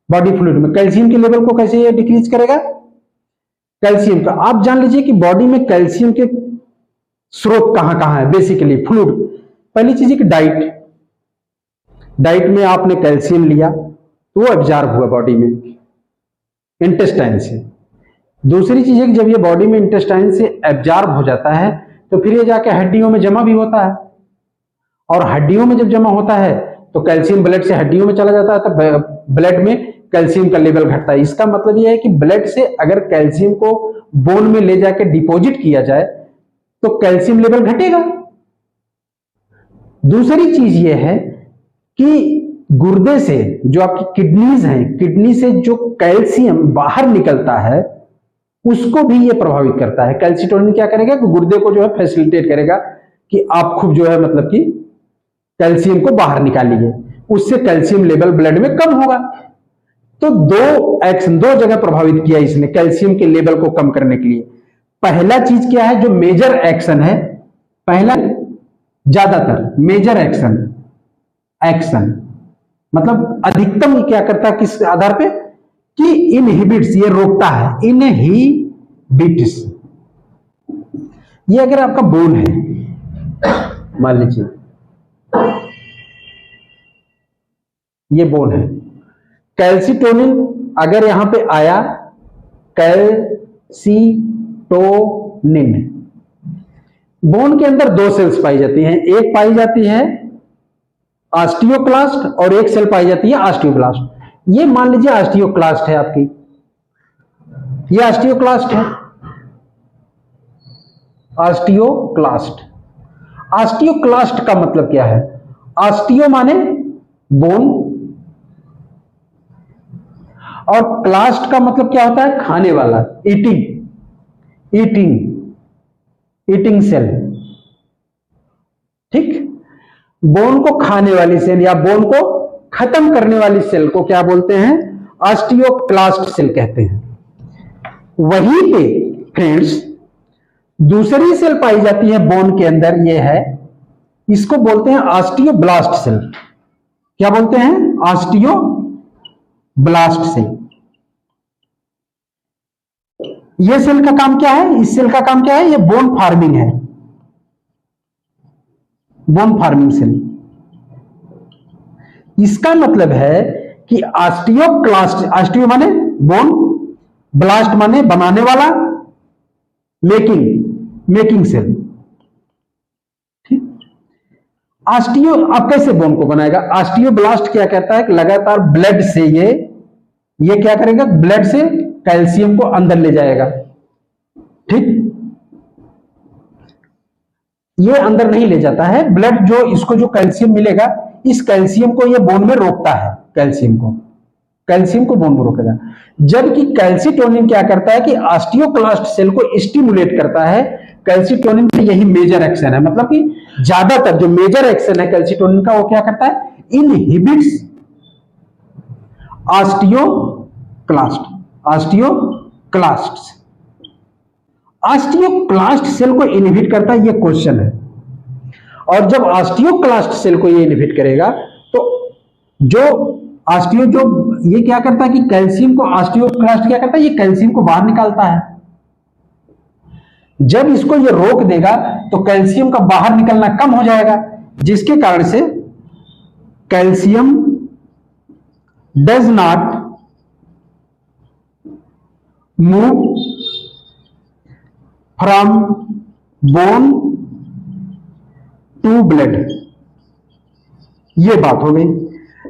बॉडी फ्लूइड में कैल्शियम के लेवल को कैसे डिक्रीज करेगा, कैल्शियम का आप जान लीजिए कि बॉडी में कैल्शियम के स्रोत कहां कहां है। बेसिकली फ्लूइड, पहली चीज है कि डाइट, डाइट में आपने कैल्शियम लिया तो वो एब्जॉर्ब हुआ बॉडी में इंटेस्टाइन से। दूसरी चीज है कि जब ये बॉडी में इंटेस्टाइन से एब्जॉर्ब हो जाता है तो फिर ये जाके हड्डियों में जमा भी होता है, और हड्डियों में जब जमा होता है तो कैल्शियम ब्लड से हड्डियों में चला जाता है, तो ब्लड में कैल्शियम का लेवल घटता है। इसका मतलब यह है कि ब्लड से अगर कैल्शियम को बोन में ले जाकर डिपॉजिट किया जाए तो कैल्शियम लेवल घटेगा। दूसरी चीज यह है कि गुर्दे से जो आपकी किडनीज हैं, किडनी से जो कैल्शियम बाहर निकलता है उसको भी यह प्रभावित करता है। कैल्सिटोनिन क्या करेगा कि गुर्दे को जो है फैसिलिटेट करेगा कि आप खूब जो है मतलब कि कैल्शियम को बाहर निकालिए, उससे कैल्शियम लेवल ब्लड में कम होगा। तो दो एक्शन, दो जगह प्रभावित किया इसने कैल्शियम के लेवल को कम करने के लिए। पहला चीज क्या है जो मेजर एक्शन है, पहला ज्यादातर मेजर एक्शन, एक्शन मतलब अधिकतम क्या करता है किस आधार पे कि इनहिबिट्स, ये रोकता है, इनहिबिट्स। ये अगर आपका बोन है, मान लीजिए ये बोन है, कैल्सिटोनिन अगर यहां पे आया, कैल्सिटोनिन, बोन के अंदर दो सेल्स पाई जाती हैं, एक पाई जाती है ऑस्टियोक्लास्ट और एक सेल पाई जाती है ऑस्टियोब्लास्ट। ये मान लीजिए ऑस्टियोक्लास्ट है आपकी, ये ऑस्टियोक्लास्ट है, ऑस्टियोक्लास्ट। ऑस्टियोक्लास्ट का मतलब क्या है, ऑस्टियो माने बोन और क्लास्ट का मतलब क्या होता है, खाने वाला, ईटिंग, ईटिंग सेल। ठीक, बोन को खाने वाली सेल या बोन को खत्म करने वाली सेल को क्या बोलते हैं, ऑस्टियोक्लास्ट सेल कहते हैं। वहीं पे फ्रेंड्स दूसरी सेल पाई जाती है बोन के अंदर, ये है, इसको बोलते हैं ऑस्टियोब्लास्ट सेल। क्या बोलते हैं, ऑस्टियोब्लास्ट सेल। ये सेल का काम क्या है, इस सेल का काम क्या है, ये बोन फार्मिंग है, बोन फार्मिंग सेल। इसका मतलब है कि ऑस्टियोक्लास्ट, ऑस्टियो माने बोन, ब्लास्ट माने बनाने वाला, मेकिंग सेल। ठीक। ऑस्टियो अब कैसे बोन को बनाएगा? ऑस्टियोब्लास्ट क्या कहता है कि लगातार ब्लड से ये क्या करेगा? ब्लड से कैल्शियम को अंदर ले जाएगा। ठीक, ये अंदर नहीं ले जाता है ब्लड, जो इसको जो कैल्शियम मिलेगा, इस कैल्शियम को ये बोन में रोकता है, कैल्शियम को बोन में रोकेगा। जबकि कैल्सिटोनिन क्या करता है कि ऑस्टियोक्लास्ट सेल को स्टिमुलेट करता है। कैल्सिटोनिन का यही मेजर एक्शन है, मतलब कि ज्यादातर जो मेजर एक्शन है कैल्सिटोनिन का, वो क्या करता है? इनहिबिट्स ऑस्टियोक्लास्ट सेल को इनहिबिट करता है, ये क्वेश्चन है। और जब ऑस्टियोक्लास्ट सेल को ये इनहिबिट करेगा तो ये क्या करता है कि कैल्शियम को, ऑस्टियोक्लास्ट क्या करता है? ये कैल्शियम को बाहर निकालता है। जब इसको ये रोक देगा तो कैल्शियम का बाहर निकलना कम हो जाएगा, जिसके कारण से calcium does not move from bone to blood. ये बात हो गई।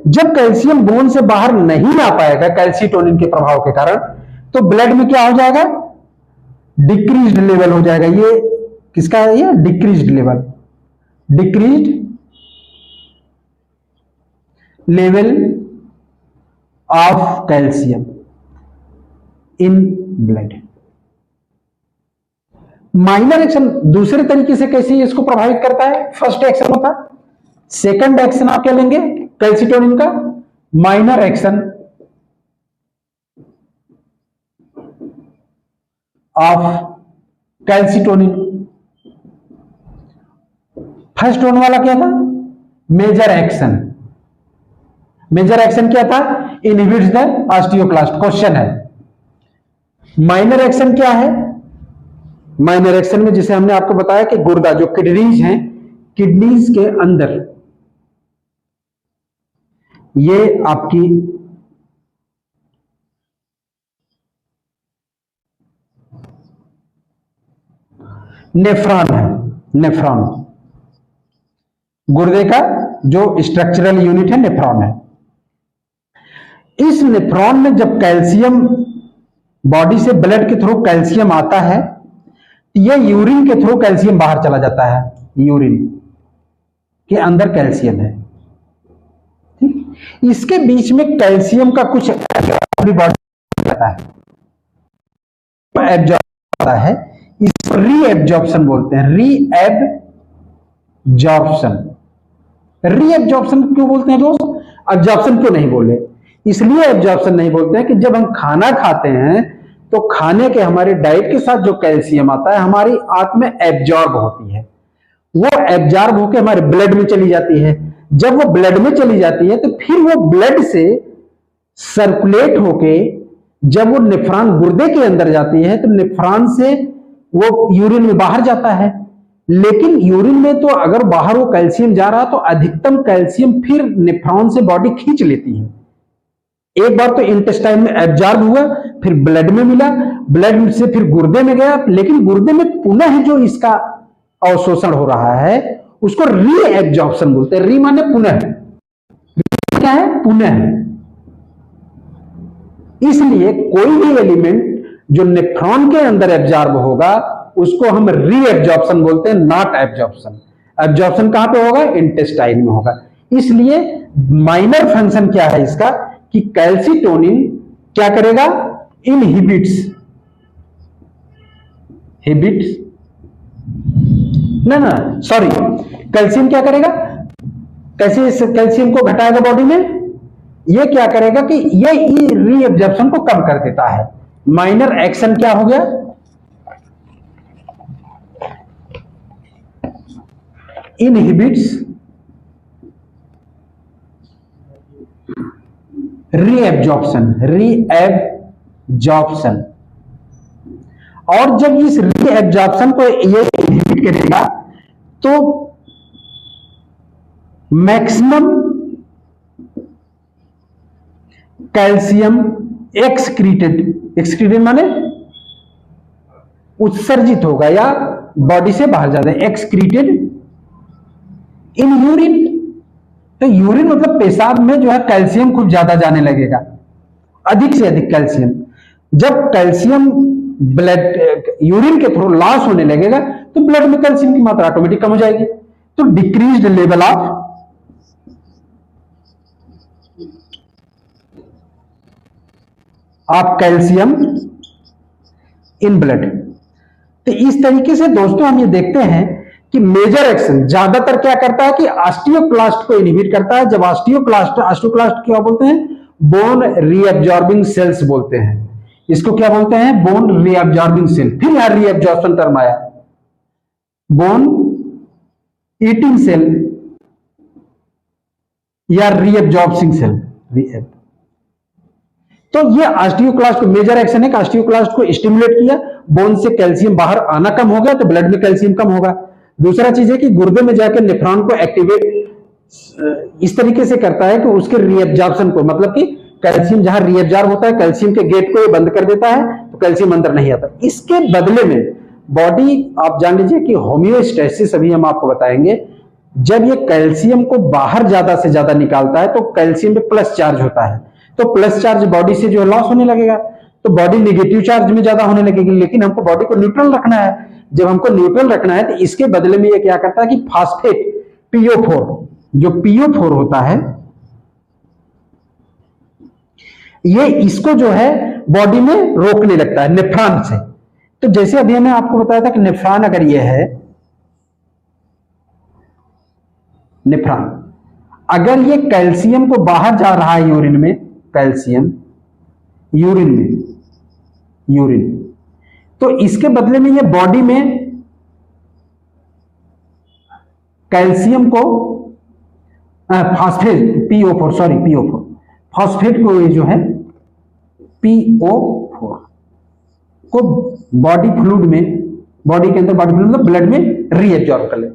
जब कैल्शियम बोन से बाहर नहीं आ पाएगा कैल्सिटोनिन के प्रभाव के कारण, तो ब्लड में क्या हो जाएगा? डिक्रीज्ड लेवल हो जाएगा। ये किसका है? ये decreased level of calcium in blood. Minor action दूसरे तरीके से कैसे इसको प्रभावित करता है? फर्स्ट एक्शन होता, सेकंड एक्शन आप क्या लेंगे कैल्सिटोनिन का? Minor action of calcitonin. First one वाला क्या था? मेजर एक्शन क्या था? Inhibits the osteoclast. क्वेश्चन है माइनर एक्शन क्या है? माइनर एक्शन में जिसे हमने आपको बताया कि गुर्दा, जो किडनीज हैं, किडनीज के अंदर ये आपकी नेफ्रॉन है। गुर्दे का जो स्ट्रक्चरल यूनिट है नेफ्रॉन है। इस नेफ्रॉन में जब कैल्शियम, बॉडी से ब्लड के थ्रू कैल्शियम आता है, यह यूरिन के थ्रू कैल्शियम बाहर चला जाता है। यूरिन के अंदर कैल्शियम है। ठीक, इसके बीच में कैल्शियम का कुछ बॉडी जाता है, एब्जॉर्ब होता है। इसको रीएब्जॉर्प्शन बोलते हैं। रीएब्जॉर्प्शन क्यों बोलते हैं दोस्त? एब्जॉर्प्शन क्यों नहीं बोले? इसलिए एब्जॉर्प्शन नहीं बोलते हैं कि जब हम खाना खाते हैं तो खाने के, हमारे डाइट के साथ जो कैल्शियम आता है हमारी आंत में एब्जॉर्ब होती है। वो एब्जॉर्ब होकर हमारे ब्लड में चली जाती है। जब वो ब्लड में चली जाती है तो फिर वो ब्लड से सर्कुलेट होके जब वो नेफ्रॉन गुर्दे के अंदर जाती है तो नेफ्रॉन से वो यूरिन में बाहर जाता है। लेकिन यूरिन में तो अगर बाहर वो कैल्शियम जा रहा तो अधिकतम कैल्शियम फिर नेफ्रॉन से बॉडी खींच लेती है। एक बार तो इंटेस्टाइन में एब्जॉर्ब हुआ, फिर ब्लड में मिला, ब्लड से फिर गुर्दे में गया, लेकिन गुर्दे में पुनः जो इसका अवशोषण हो रहा है उसको रीएब्जॉर्प्शन बोलते हैं। री माने पुनः, क्या है? पुनः। इसलिए कोई भी एलिमेंट जो नेफ्रॉन के अंदर एब्जॉर्ब होगा उसको हम रीएब्जॉर्प्शन बोलते हैं, नॉट एब्जॉर्प्शन। एब्जॉर्प्शन कहां पे होगा? इंटेस्टाइन में होगा। इसलिए माइनर फंक्शन क्या है इसका कि कैल्सिटोनिन क्या करेगा? इनहिबिट्स सॉरी, कैल्शियम क्या करेगा? कैसे कैल्शियम को घटाएगा बॉडी में? ये क्या करेगा कि ये रीएब्जॉर्प्शन को कम कर देता है। माइनर एक्शन क्या हो गया? Inhibits reabsorption. और जब इस रीएब्जॉर्प्शन को ये इनहिबिट करेगा तो मैक्सिमम कैल्शियम एक्सक्रीटेड, एक्सक्रीटेड माने उत्सर्जित होगा या बॉडी से बाहर जाता है, एक्सक्रीटेड इन यूरिन। तो यूरिन मतलब पेशाब में जो है कैल्शियम खूब ज्यादा जाने लगेगा, अधिक से अधिक कैल्शियम। जब कैल्शियम ब्लड यूरिन के थ्रू लॉस होने लगेगा तो ब्लड में कैल्शियम की मात्रा ऑटोमेटिक कम हो जाएगी। तो decreased level of calcium in blood. तो इस तरीके से दोस्तों हम ये देखते हैं कि मेजर एक्शन ज्यादातर क्या करता है कि ऑस्टियोक्लास्ट को इनहिबिट करता है। जब ऑस्टियोक्लास्ट क्या बोलते हैं, बोन रीअब्जॉर्बिंग सेल्स बोलते हैं। इसको क्या बोलते हैं, बोन रीअब्जॉर्बिंग सेल। फिर यहां रीअब्जॉर्प्शन टर्म आया, बोन ईटिंग सेल या रीअब्जॉर्बिंग सेल। तो ये ऑस्टियोक्लास्ट को मेजर एक्शन है कि ऑस्टियोक्लास्ट को स्टिमुलेट किया, बोन से कैल्शियम बाहर आना कम हो गया तो ब्लड में कैल्शियम कम होगा। दूसरा चीज है कि गुर्दे में जाकर नेफ्रॉन को एक्टिवेट इस तरीके से करता है कि उसके रीअब्जॉर्प्शन को, मतलब कि कैल्शियम जहां रीअब्जॉर्ब होता है कैल्शियम के गेट को ये बंद कर देता है तो कैल्शियम अंदर नहीं आता। इसके बदले में बॉडी, आप जान लीजिए कि होम्योस्टैसिस अभी हम आपको बताएंगे, जब ये कैल्शियम को बाहर ज्यादा से ज्यादा निकालता है तो कैल्शियम पे प्लस चार्ज होता है, तो प्लस चार्ज बॉडी से जो लॉस होने लगेगा तो बॉडी नेगेटिव चार्ज में ज्यादा होने लगेगी। लेकिन हमको बॉडी को न्यूट्रल रखना है। जब हमको न्यूट्रल रखना है तो इसके बदले में ये क्या करता है कि फास्फेट PO4, जो PO4 होता है ये इसको जो है बॉडी में रोकने लगता है नेफ्रॉन से। तो जैसे अभी मैंने आपको बताया था कि नेफ्रॉन अगर ये है, नेफ्रॉन अगर ये कैल्शियम को बाहर जा रहा है यूरिन में, कैल्शियम यूरिन में, यूरिन, तो इसके बदले में ये बॉडी में कैल्शियम को phosphate PO4 sorry PO4 phosphate को ये जो है PO4 को बॉडी फ्लूइड में, बॉडी के अंदर, बॉडी फ्लूइड मतलब ब्लड में रीअब्जॉर्ब कर ले।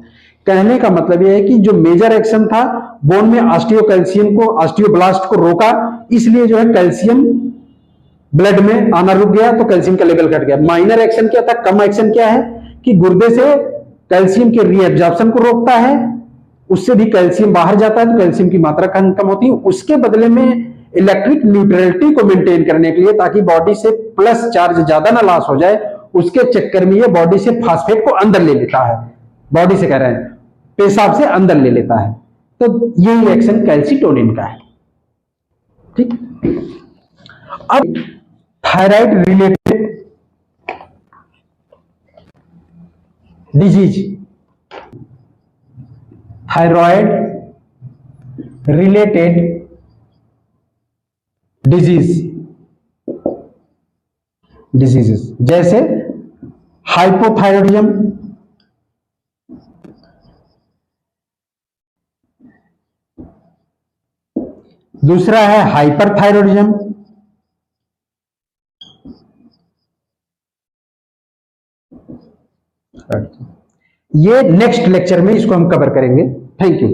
कहने का मतलब यह है कि जो मेजर एक्शन था बोन में ऑस्टियोकैल्शियम को, ऑस्टियोब्लास्ट को रोका, इसलिए जो है कैल्शियम ब्लड में आना रुक गया तो कैल्शियम का लेवल घट गया। माइनर एक्शन क्या था, कम एक्शन क्या है कि गुर्दे से कैल्शियम के रीअब्जॉर्प्शन को रोकता है, उससे भी कैल्शियम बाहर जाता है तो कैल्शियम की मात्रा कम होती है। उसके बदले में इलेक्ट्रिक न्यूट्रलिटी को मेंटेन करने के लिए, ताकि बॉडी से प्लस चार्ज ज्यादा ना लॉस हो जाए, उसके चक्कर में ये बॉडी से फास्फेट को अंदर ले लेता है, बॉडी से कह रहे हैं पेशाब से अंदर ले लेता है। तो यही एक्शन कैल्सिटोनिन का है। ठीक, अब thyroid related disease, thyroid related diseases जैसे हाइपोथायरॉयडिज्म, दूसरा है हाइपरथायरॉयडिज्म, ये नेक्स्ट लेक्चर में इसको हम कवर करेंगे। Thank you.